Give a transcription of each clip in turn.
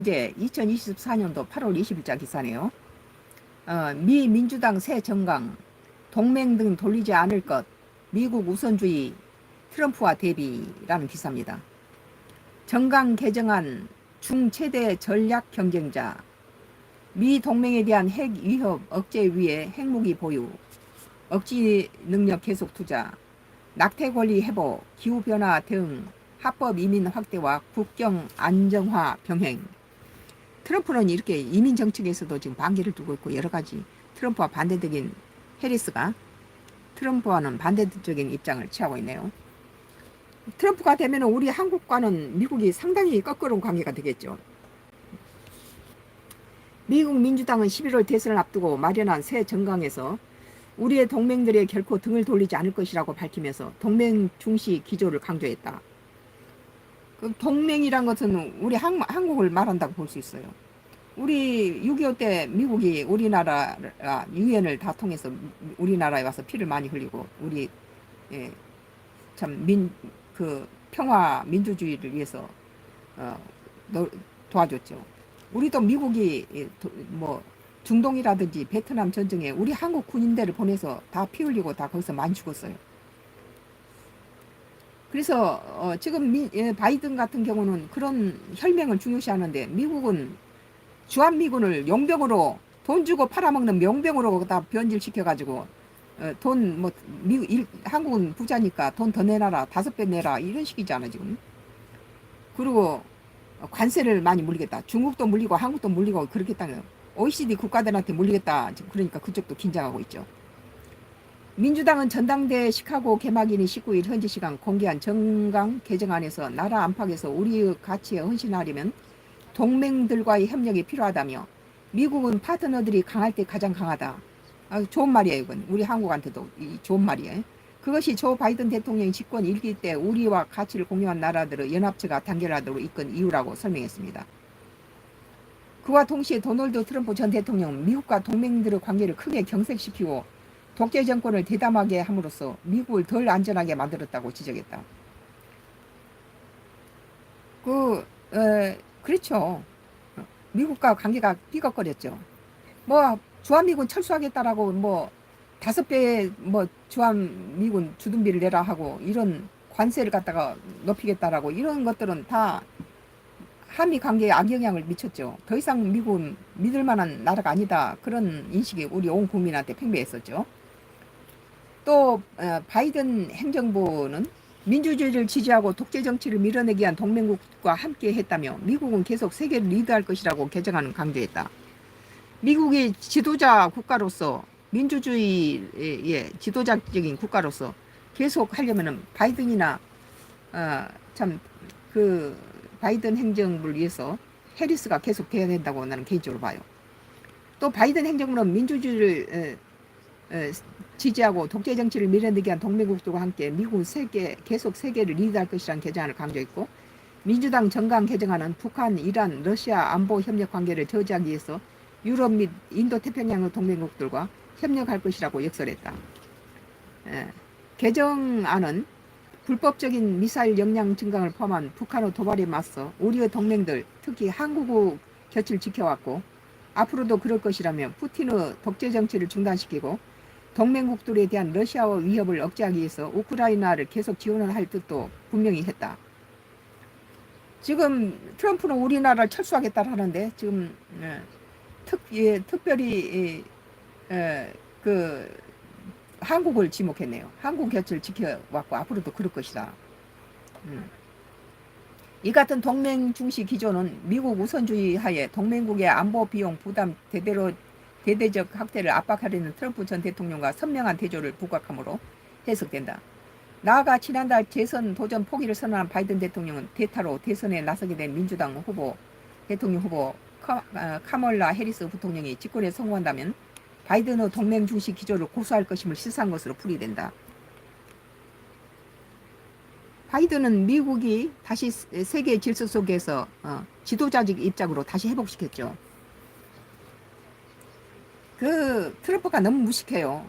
이제 2024년도 8월 20일자 기사네요. 미 민주당 새 정강, 동맹 등 돌리지 않을 것, 미국 우선주의, 트럼프와 대비라는 기사입니다. 정강 개정안 중최대 전략 경쟁자, 미 동맹에 대한 핵 위협 억제 위에 핵무기 보유, 억지 능력 계속 투자, 낙태 권리 회복, 기후변화 등 합법 이민 확대와 국경 안정화 병행. 트럼프는 이렇게 이민 정책에서도 지금 반기를 두고 있고 여러 가지 트럼프와 반대적인 해리스가 트럼프와는 반대적인 입장을 취하고 있네요. 트럼프가 되면 우리 한국과는 미국이 상당히 껄끄러운 관계가 되겠죠. 미국 민주당은 11월 대선을 앞두고 마련한 새 정강에서 우리의 동맹들의 결코 등을 돌리지 않을 것이라고 밝히면서 동맹 중시 기조를 강조했다. 그 동맹이란 것은 우리 한국을 말한다고 볼 수 있어요. 우리 6.25 때 미국이 우리나라 유엔을 다 통해서 우리나라에 와서 피를 많이 흘리고 우리 참 평화 민주주의를 위해서 도와줬죠. 우리도 미국이 뭐 중동이라든지 베트남 전쟁에 우리 한국 군인들을 보내서 다 피 흘리고 다 거기서 많이 죽었어요. 그래서 지금 바이든 같은 경우는 그런 혈맹을 중요시하는데 미국은 주한미군을 용병으로 돈 주고 팔아먹는 명병으로 다 변질시켜가지고 한국은 부자니까 돈 더 내놔라 5배 내라 이런 식이잖아 지금. 그리고 관세를 많이 물리겠다. 중국도 물리고 한국도 물리고 그렇겠다는 OECD 국가들한테 물리겠다. 그러니까 그쪽도 긴장하고 있죠. 민주당은 전당대 시카고 개막일인 19일 현지 시간 공개한 정강 개정안에서 나라 안팎에서 우리의 가치에 헌신하려면 동맹들과의 협력이 필요하다며 미국은 파트너들이 강할 때 가장 강하다. 좋은 말이에요. 이건 우리 한국한테도 좋은 말이에요. 그것이 조 바이든 대통령이 집권 1기 때 우리와 가치를 공유한 나라들의 연합체가 단결하도록 이끈 이유라고 설명했습니다. 그와 동시에 도널드 트럼프 전 대통령은 미국과 동맹들의 관계를 크게 경색시키고 독재 정권을 대담하게 함으로써 미국을 덜 안전하게 만들었다고 지적했다. 그렇죠. 미국과 관계가 삐걱거렸죠. 뭐 주한미군 철수하겠다라고 뭐 5배 뭐 주한미군 주둔비를 내라 하고 이런 관세를 갖다가 높이겠다라고 이런 것들은 다 한미 관계에 악영향을 미쳤죠. 더 이상 미국은 믿을 만한 나라가 아니다. 그런 인식이 우리 온 국민한테 팽배했었죠. 또 바이든 행정부는 민주주의를 지지하고 독재 정치를 밀어내기 위한 동맹국과 함께 했다며 미국은 계속 세계를 리드할 것이라고 개정안은 강조했다. 미국이 지도자 국가로서 민주주의의 지도자적인 국가로서 계속 하려면은 바이든이나 바이든 행정부를 위해서 해리스가 계속 돼야 된다고 나는 개인적으로 봐요. 또 바이든 행정부는 민주주의를 지지하고 독재 정치를 밀어내기 위한 동맹국들과 함께 미국은 계속 세계를 리드할 것이라는 개정안을 강조했고 민주당 정강 개정안은 북한, 이란, 러시아 안보 협력 관계를 저지하기 위해서 유럽 및 인도 태평양 동맹국들과 협력할 것이라고 역설했다. 개정안은 불법적인 미사일 역량 증강을 포함한 북한의 도발에 맞서 우리의 동맹들 특히 한국의 곁을 지켜왔고 앞으로도 그럴 것이라며 푸틴의 독재 정치를 중단시키고 동맹국들에 대한 러시아의 위협을 억제하기 위해서 우크라이나를 계속 지원을 할 뜻도 분명히 했다. 지금 트럼프는 우리나라를 철수하겠다 하는데 지금 특별히 한국을 지목했네요. 한국 곁을 지켜왔고 앞으로도 그럴 것이다. 이 같은 동맹 중시 기조는 미국 우선주의 하에 동맹국의 안보 비용 부담 대대적 확대를 압박하려는 트럼프 전 대통령과 선명한 대조를 부각하므로 해석된다. 나아가 지난달 재선 도전 포기를 선언한 바이든 대통령은 대타로 대선에 나서게 된 민주당 대통령 후보 카멀라 해리스 부통령이 집권에 성공한다면 바이든의 동맹 중시 기조를 고수할 것임을示唆한 것으로 풀이된다. 바이든은 미국이 다시 세계 질서 속에서 지도자적 입장으로 다시 회복시켰죠. 트럼프가 너무 무식해요.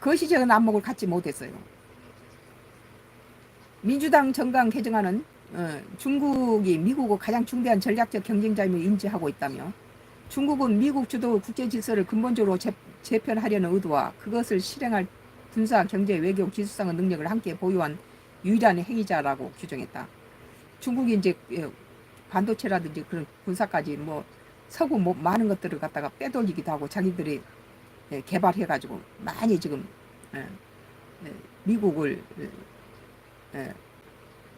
거시적인 안목을 갖지 못했어요. 민주당 정강 개정안은 중국이 미국의 가장 중대한 전략적 경쟁자임을 인지하고 있다며 중국은 미국 주도 국제 질서를 근본적으로 재편하려는 의도와 그것을 실행할 군사, 경제, 외교, 기술상의 능력을 함께 보유한 유일한 행위자라고 규정했다. 중국이 이제 반도체라든지 그런 군사까지 뭐 서구 뭐 많은 것들을 갖다가 빼돌리기도 하고 자기들이 개발해가지고 많이 지금 미국을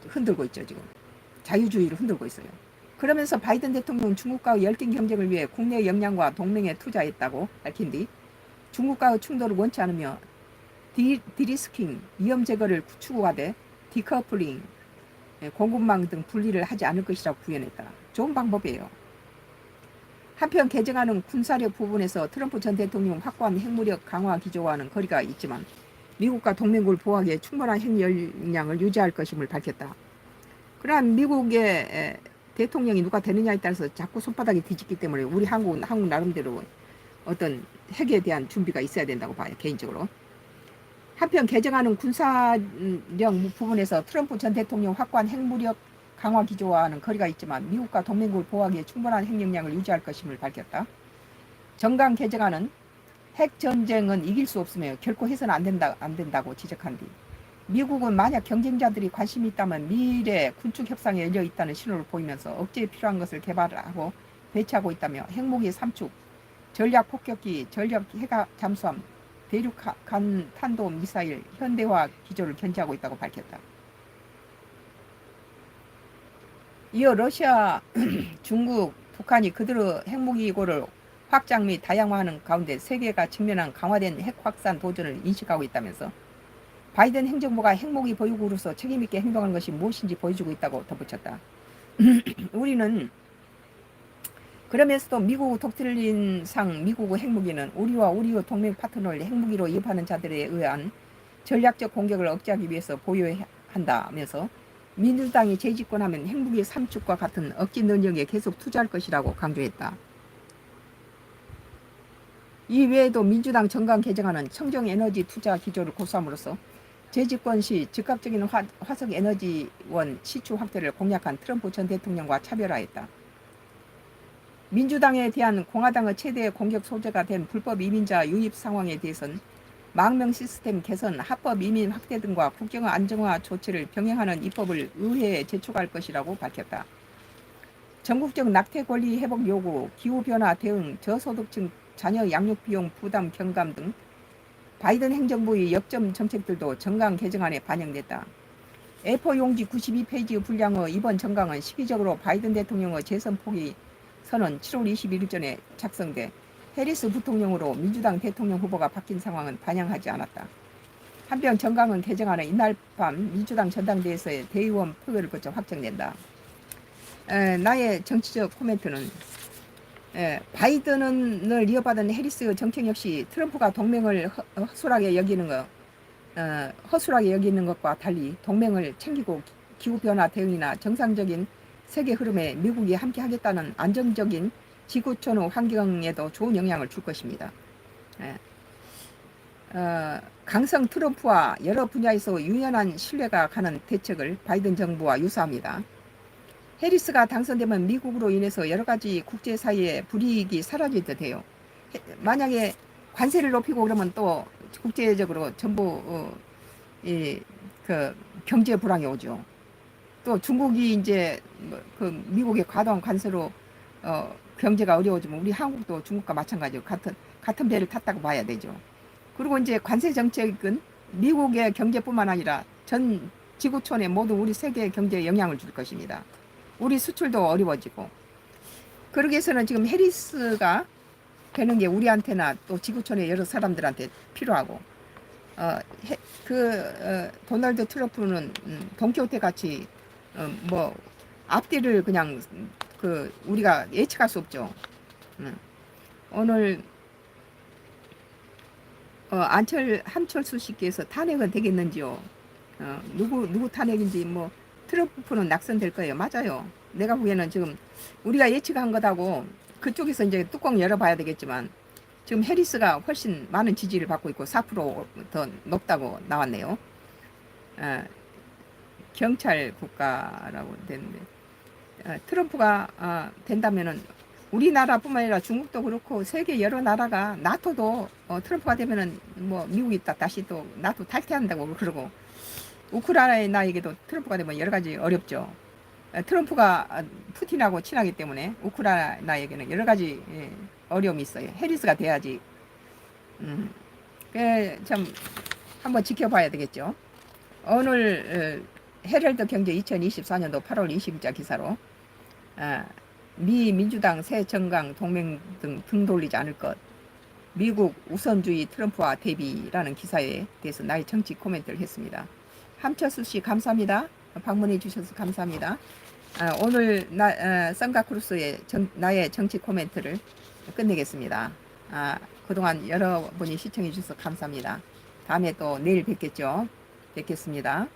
흔들고 있죠. 지금 자유주의를 흔들고 있어요. 그러면서 바이든 대통령은 중국과의 열띤 경쟁을 위해 국내 역량과 동맹에 투자했다고 밝힌 뒤 중국과의 충돌을 원치 않으며 디리스킹, 위험 제거를 추구하되 디커플링, 공급망 등 분리를 하지 않을 것이라고 구현했다. 좋은 방법이에요. 한편 개정안은 군사력 부분에서 트럼프 전 대통령 확고한 핵무력 강화 기조와는 거리가 있지만 미국과 동맹국을 보호하기에 충분한 핵 역량을 유지할 것임을 밝혔다. 그러한 미국의 대통령이 누가 되느냐에 따라서 자꾸 손바닥이 뒤집기 때문에 우리 한국 나름대로 어떤 핵에 대한 준비가 있어야 된다고 봐요. 개인적으로. 한편 개정안은 군사력 부분에서 트럼프 전 대통령 확고한 핵무력 강화 기조와는 거리가 있지만 미국과 동맹국을 보호하기에 충분한 핵 역량을 유지할 것임을 밝혔다. 정강 개정안은 핵 전쟁은 이길 수 없으며 결코 해서는 안 된다고 지적한 뒤 미국은 만약 경쟁자들이 관심이 있다면 미래 군축 협상에 열려 있다는 신호를 보이면서 억제에 필요한 것을 개발하고 배치하고 있다며 핵무기 3축, 전략 폭격기, 전략 해가 잠수함, 대륙간 탄도 미사일 현대화 기조를 견지하고 있다고 밝혔다. 이어 러시아, 중국, 북한이 그대로 핵무기고를 확장 및 다양화하는 가운데 세계가 직면한 강화된 핵 확산 도전을 인식하고 있다면서 바이든 행정부가 핵무기 보유국으로서 책임있게 행동하는 것이 무엇인지 보여주고 있다고 덧붙였다. 우리는 그러면서도 미국 독트린상 미국의 핵무기는 우리와 우리의 동맹 파트너를 핵무기로 이입하는 자들에 의한 전략적 공격을 억제하기 위해서 보유해야 한다면서 민주당이 재집권하면 핵무기 3축과 같은 억지 능력에 계속 투자할 것이라고 강조했다. 이 외에도 민주당 정강 개정안은 청정에너지 투자 기조를 고수함으로써 재집권 시 즉각적인 화석에너지원 시추 확대를 공약한 트럼프 전 대통령과 차별화했다. 민주당에 대한 공화당의 최대 공격 소재가 된 불법 이민자 유입 상황에 대해서는 망명 시스템 개선, 합법 이민 확대 등과 국경 안정화 조치를 병행하는 입법을 의회에 제출할 것이라고 밝혔다. 전국적 낙태 권리 회복 요구, 기후변화 대응, 저소득층 자녀 양육 비용 부담 경감 등 바이든 행정부의 역점 정책들도 정강 개정안에 반영됐다. A4 용지 92페이지 분량의 이번 정강은 시기적으로 바이든 대통령의 재선 포기 선언 7월 21일 전에 작성돼 해리스 부통령으로 민주당 대통령 후보가 바뀐 상황은 반영하지 않았다. 한편 정강은 개정안은 이날 밤 민주당 전당대회에서의 대의원 표결을 거쳐 확정된다. 나의 정치적 코멘트는 바이든을 이어받은 해리스 정책 역시 트럼프가 동맹을 허술하게 여기는 것과 달리 동맹을 챙기고 기후변화 대응이나 정상적인 세계 흐름에 미국이 함께 하겠다는 안정적인 지구촌의 환경에도 좋은 영향을 줄 것입니다. 강성 트럼프와 여러 분야에서 유연한 신뢰가 가는 대책을 바이든 정부와 유사합니다. 해리스가 당선되면 미국으로 인해서 여러 가지 국제사회의 불이익이 사라질 듯해요. 만약에 관세를 높이고 그러면 또 국제적으로 전부 그 경제 불황이 오죠. 또 중국이 이제 그 미국의 과도한 관세로 경제가 어려워지면 우리 한국도 중국과 마찬가지로 같은 배를 탔다고 봐야 되죠. 그리고 이제 관세 정책은 미국의 경제뿐만 아니라 전 지구촌의 모든 우리 세계 경제에 영향을 줄 것입니다. 우리 수출도 어려워지고. 그러기 위해서는 지금 해리스가 되는 게 우리한테나 또 지구촌의 여러 사람들한테 필요하고, 도널드 트럼프는 돈키호테 같이 뭐 앞뒤를 그냥 우리가 예측할 수 없죠. 오늘 한철수 씨께서 탄핵은 되겠는지요? 누구 탄핵인지 뭐 트럼프는 낙선될 거예요. 맞아요. 내가 보기에는 지금 우리가 예측한 것하고 그쪽에서 이제 뚜껑 열어봐야 되겠지만 지금 해리스가 훨씬 많은 지지를 받고 있고 4% 더 높다고 나왔네요. 경찰 국가라고 되는데 트럼프가 된다면은 우리나라뿐만 아니라 중국도 그렇고 세계 여러 나라가 나토도 트럼프가 되면은 뭐 미국이 다시 또 나토 탈퇴한다고 그러고 우크라이나에게도 트럼프가 되면 여러 가지 어렵죠. 트럼프가 푸틴하고 친하기 때문에 우크라이나에게는 여러 가지 어려움이 있어요. 해리스가 돼야지. 참 한번 지켜봐야 되겠죠. 오늘 헤럴드 경제 2024년도 8월 20일자 기사로 미 민주당 새 정강 동맹 등 돌리지 않을 것, 미국 우선주의 트럼프와 대비라는 기사에 대해서 나의 정치 코멘트를 했습니다. 함철수 씨 감사합니다. 방문해 주셔서 감사합니다. 오늘 썬가크루스의 나의 정치 코멘트를 끝내겠습니다. 그동안 여러분이 시청해 주셔서 감사합니다. 다음에 또 내일 뵙겠습니다.